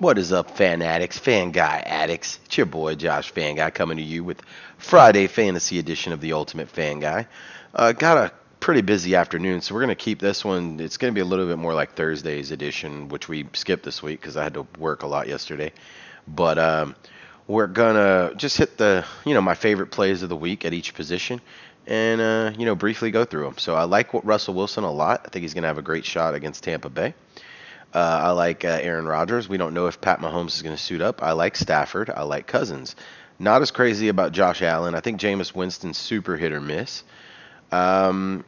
What is up, fan addicts, fan guy addicts? It's your boy Josh Fan Guy coming to you with Friday Fantasy Edition of the Ultimate Fan Guy. Got a pretty busy afternoon, so we're gonna keep this one. It's gonna be a little bit more like Thursday's edition, which we skipped this week because I had to work a lot yesterday. But we're gonna just hit the my favorite plays of the week at each position, and briefly go through them. So I like what Russell Wilson a lot. I think he's gonna have a great shot against Tampa Bay. I like Aaron Rodgers. We don't know if Pat Mahomes is going to suit up. I like Stafford. I like Cousins. Not as crazy about Josh Allen. I think Jameis Winston's super hit or miss. Um,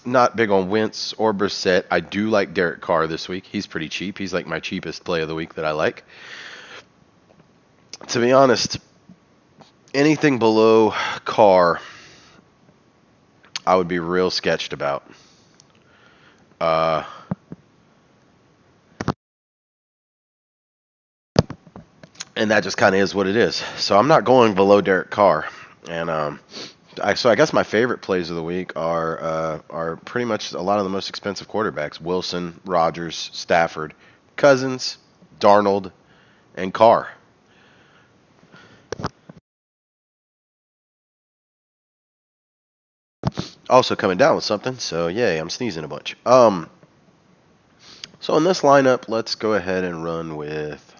Not big on Wentz or Brissett. I do like Derek Carr this week. He's pretty cheap. He's like my cheapest play of the week that I like. To be honest, anything below Carr, I would be real sketched about. Uh, and that just kind of is what it is. So I'm not going below Derek Carr. And I guess my favorite plays of the week are pretty much a lot of the most expensive quarterbacks: Wilson, Rodgers, Stafford, Cousins, Darnold, and Carr. Also coming down with something, so yay, I'm sneezing a bunch. So in this lineup, let's go ahead and run with.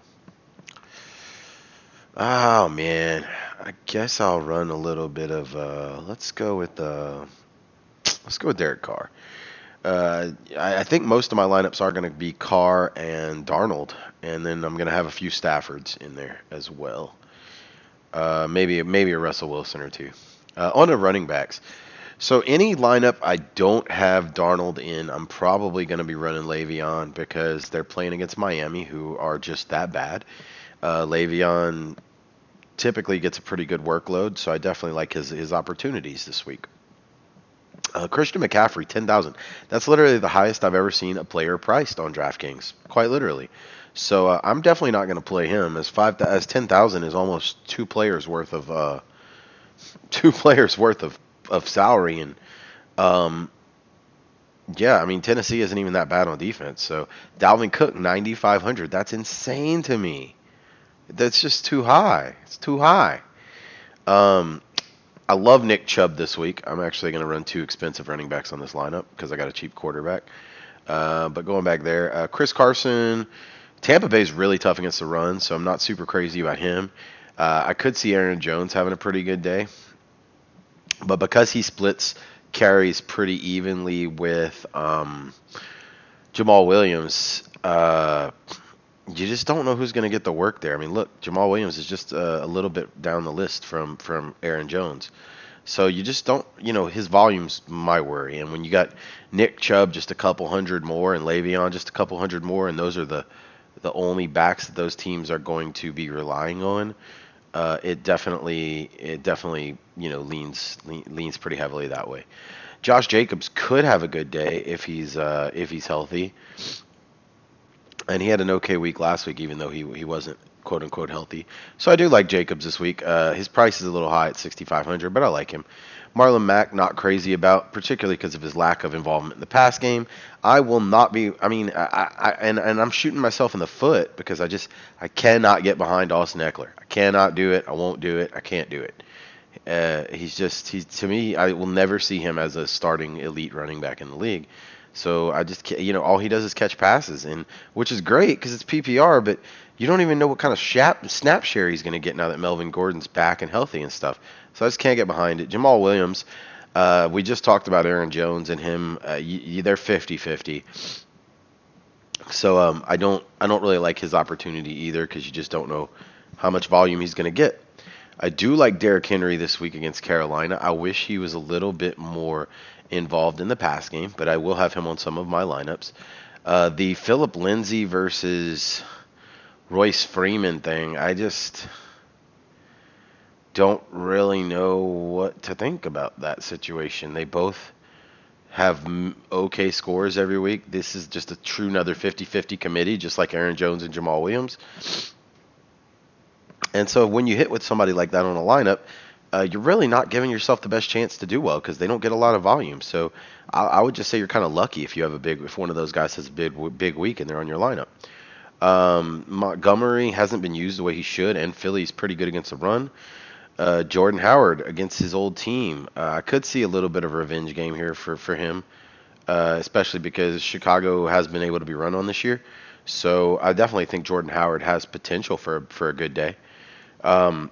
Oh man, I guess I'll run a little bit of. Let's go with Derek Carr. I think most of my lineups are going to be Carr and Darnold, and then I'm going to have a few Staffords in there as well. Maybe a Russell Wilson or two. On the running backs, so any lineup I don't have Darnold in, I'm probably going to be running Le'Veon because they're playing against Miami, who are just that bad. Le'Veon typically gets a pretty good workload, so I definitely like his opportunities this week. Christian McCaffrey, 10,000. That's literally the highest I've ever seen a player priced on DraftKings, quite literally. So I'm definitely not going to play him as 10,000 is almost two players worth of salary. And um, yeah, I mean Tennessee isn't even that bad on defense. So Dalvin Cook, 9,500. That's insane to me. That's just too high. It's too high. Um, I love Nick Chubb this week. I'm actually going to run two expensive running backs on this lineup because I got a cheap quarterback. But going back there, Chris Carson, Tampa Bay's really tough against the run, so I'm not super crazy about him. I could see Aaron Jones having a pretty good day, but because he splits carries pretty evenly with Jamal Williams, you just don't know who's going to get the work there. I mean, look, Jamal Williams is just a little bit down the list from Aaron Jones. So you just don't, his volume's my worry. And when you got Nick Chubb just a couple hundred more and Le'Veon just a couple hundred more, and those are the only backs that those teams are going to be relying on, it definitely leans pretty heavily that way. Josh Jacobs could have a good day if he's healthy, and he had an okay week last week, even though he wasn't quote unquote healthy. So I do like Jacobs this week. His price is a little high at 6,500, but I like him. Marlon Mack, not crazy about, particularly because of his lack of involvement in the pass game. I will not be. I mean, and I'm shooting myself in the foot because I cannot get behind Austin Eckler. I cannot do it. I won't do it. I can't do it. He's to me. I will never see him as a starting elite running back in the league. So I just all he does is catch passes, and which is great because it's PPR, but you don't even know what kind of snap share he's going to get now that Melvin Gordon's back and healthy and stuff. So I just can't get behind it. Jamal Williams, we just talked about Aaron Jones and him. They're 50-50. So I don't really like his opportunity either because you just don't know how much volume he's going to get. I do like Derrick Henry this week against Carolina. I wish he was a little bit more involved in the pass game, but I will have him on some of my lineups. The Philip Lindsay versus Royce Freeman thing, I just don't really know what to think about that situation. They both have okay scores every week. This is just a true another 50-50 committee, just like Aaron Jones and Jamal Williams. And so when you hit with somebody like that on a lineup, you're really not giving yourself the best chance to do well because they don't get a lot of volume. So I would just say you're kind of lucky if you have if one of those guys has a big week and they're on your lineup. Montgomery hasn't been used the way he should, and Philly's pretty good against the run. Jordan Howard against his old team. I could see a little bit of a revenge game here for him, especially because Chicago has been able to be run on this year. So I definitely think Jordan Howard has potential for a good day. Um,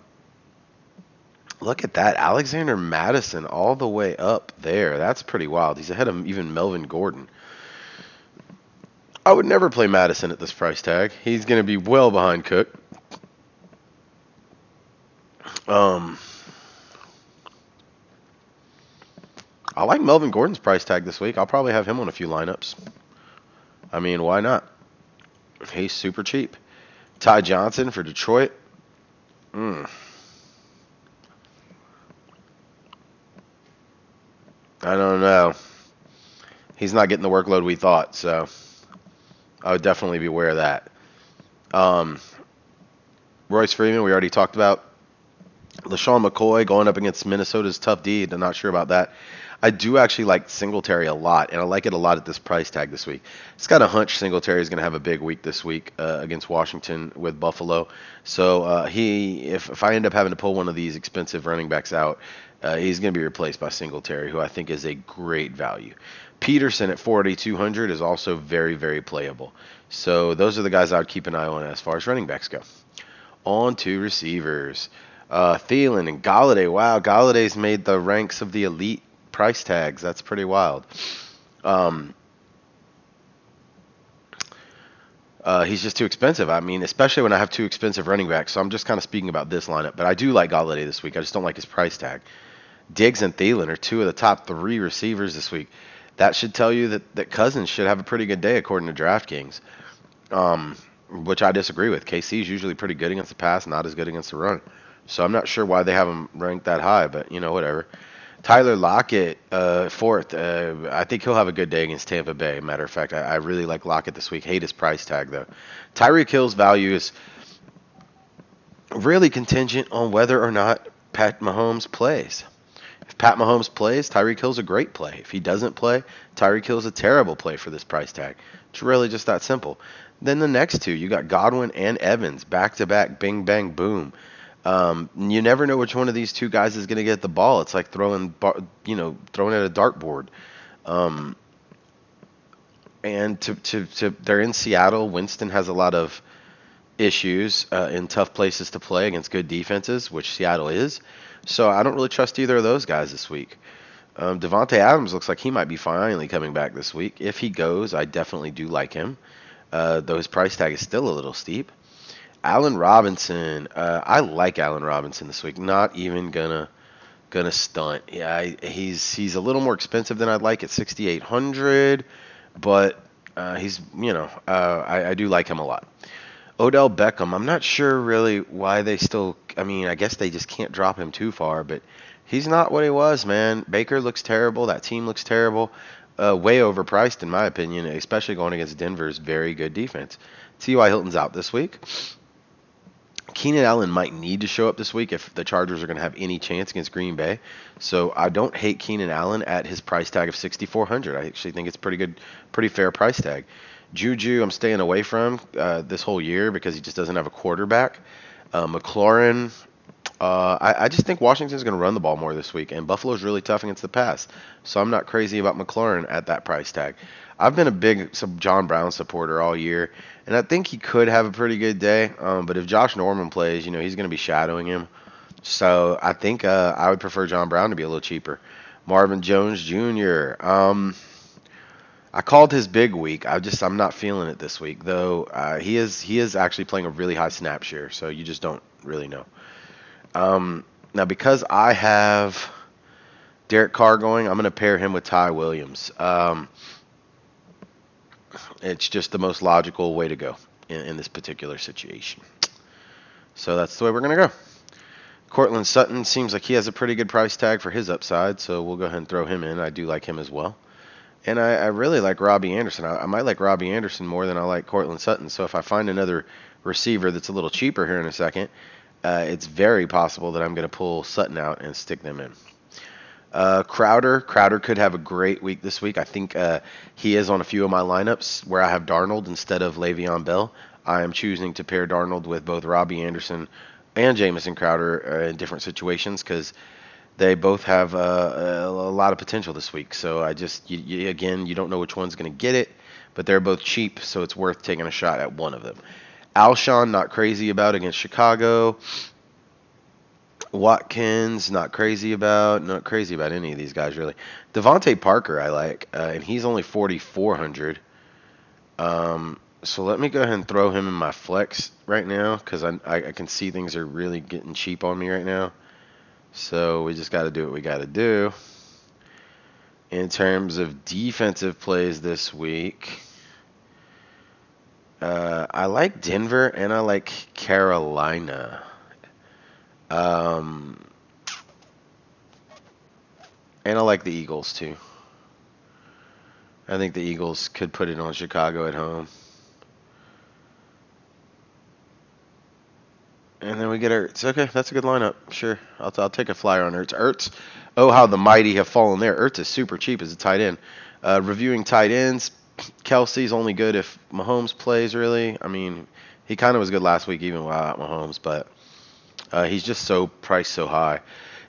Look at that, Alexander Madison all the way up there. That's pretty wild. He's ahead of even Melvin Gordon. I would never play Madison at this price tag. He's going to be well behind Cook. Um, I like Melvin Gordon's price tag this week. I'll probably have him on a few lineups. I mean, why not? He's super cheap. Ty Johnson for Detroit. Mm, I don't know. He's not getting the workload we thought, so I would definitely be aware of that. Um, Royce Freeman, we already talked about. LaShawn McCoy going up against Minnesota's tough D. I'm not sure about that. I do actually like Singletary a lot, and I like it a lot at this price tag this week. It's got a hunch Singletary is going to have a big week this week against Washington with Buffalo. So if I end up having to pull one of these expensive running backs out, he's going to be replaced by Singletary, who I think is a great value. Peterson at 4,200 is also very, very playable. So those are the guys I would keep an eye on as far as running backs go. On to receivers. Thielen and Galladay. Wow, Galladay's made the ranks of the elite price tags. That's pretty wild. Um, he's just too expensive. I mean, especially when I have two expensive running backs. So I'm just kind of speaking about this lineup. But I do like Galladay this week. I just don't like his price tag. Diggs and Thielen are two of the top three receivers this week. That should tell you that Cousins should have a pretty good day according to DraftKings, which I disagree with. KC is usually pretty good against the pass, not as good against the run. So I'm not sure why they have him ranked that high, but whatever. Tyler Lockett, fourth. I think he'll have a good day against Tampa Bay. Matter of fact, I really like Lockett this week. Hate his price tag though. Tyreek Hill's value is really contingent on whether or not Pat Mahomes plays. If Pat Mahomes plays, Tyreek Hill's a great play. If he doesn't play, Tyreek Hill's a terrible play for this price tag. It's really just that simple. Then the next two, you got Godwin and Evans, back to back, bing bang boom. You never know which one of these two guys is going to get the ball. It's like throwing at a dartboard. Um, and they're in Seattle. Winston has a lot of issues in tough places to play against good defenses, which Seattle is. So I don't really trust either of those guys this week. Devontae Adams looks like he might be finally coming back this week. If he goes, I definitely do like him, though his price tag is still a little steep. Allen Robinson, I like Allen Robinson this week. Not even gonna stunt. Yeah, he's a little more expensive than I'd like at 6,800, but I do like him a lot. Odell Beckham, I'm not sure really why they still. I mean, I guess they just can't drop him too far, but he's not what he was, man. Baker looks terrible. That team looks terrible. Way overpriced in my opinion, especially going against Denver's very good defense. T.Y. Hilton's out this week. Keenan Allen might need to show up this week if the Chargers are going to have any chance against Green Bay. So I don't hate Keenan Allen at his price tag of 6,400. I actually think it's pretty good, pretty fair price tag. Juju, I'm staying away from this whole year because he just doesn't have a quarterback. McLaurin, I just think Washington's going to run the ball more this week, and Buffalo's really tough against the pass. So I'm not crazy about McLaurin at that price tag. I've been a big John Brown supporter all year, and I think he could have a pretty good day. But if Josh Norman plays, he's going to be shadowing him. So I think I would prefer John Brown to be a little cheaper. Marvin Jones Jr. I called his big week. I'm not feeling it this week though. He is actually playing a really high snap share, so you just don't really know. Now because I have Derek Carr going, I'm going to pair him with Ty Williams. It's just the most logical way to go in this particular situation. So that's the way we're going to go. Cortland Sutton seems like he has a pretty good price tag for his upside, so we'll go ahead and throw him in. I do like him as well. And I really like Robbie Anderson. I might like Robbie Anderson more than I like Cortland Sutton. So if I find another receiver that's a little cheaper here in a second, it's very possible that I'm going to pull Sutton out and stick them in. Crowder could have a great week this week. I think he is on a few of my lineups where I have Darnold instead of Le'Veon Bell. I am choosing to pair Darnold with both Robbie Anderson and Jamison Crowder in different situations because they both have a lot of potential this week. So I just, again, you don't know which one's going to get it, but they're both cheap, so it's worth taking a shot at one of them. Alshon, not crazy about against Chicago. Watkins, not crazy about any of these guys really. Devontae Parker, I like, and he's only 4,400. So let me go ahead and throw him in my flex right now because I can see things are really getting cheap on me right now. So we just got to do what we got to do. In terms of defensive plays this week, I like Denver and I like Carolina. Um, and I like the Eagles too. I think the Eagles could put it on Chicago at home. And then we get Ertz. Okay, that's a good lineup. Sure, I'll take a flyer on Ertz. Ertz, oh how the mighty have fallen there. Ertz is super cheap as a tight end. Reviewing tight ends, Kelsey's only good if Mahomes plays. Really, I mean, he kind of was good last week even without Mahomes, but he's just so priced so high.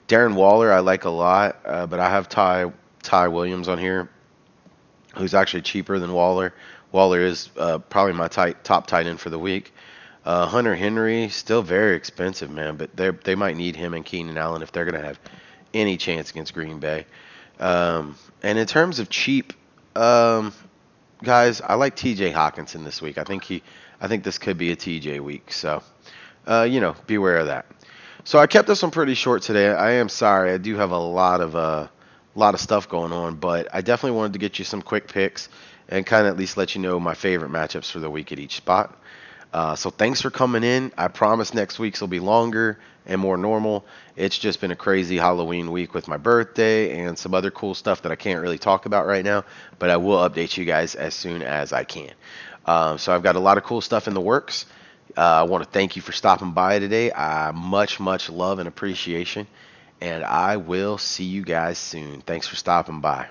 Darren Waller I like a lot, but I have Ty Williams on here, who's actually cheaper than Waller. Waller is probably my top tight end for the week. Hunter Henry, still very expensive, man, but they might need him and Keenan Allen if they're going to have any chance against Green Bay. And in terms of cheap guys, I like T.J. Hawkinson this week. I think this could be a TJ week, so beware of that. So I kept this one pretty short today. I am sorry. I do have a lot of stuff going on, but I definitely wanted to get you some quick picks and kind of at least let you know my favorite matchups for the week at each spot. So thanks for coming in. I promise next week's will be longer and more normal. It's just been a crazy Halloween week with my birthday and some other cool stuff that I can't really talk about right now, but I will update you guys as soon as I can. So I've got a lot of cool stuff in the works. I want to thank you for stopping by today. Much love and appreciation, and I will see you guys soon. Thanks for stopping by.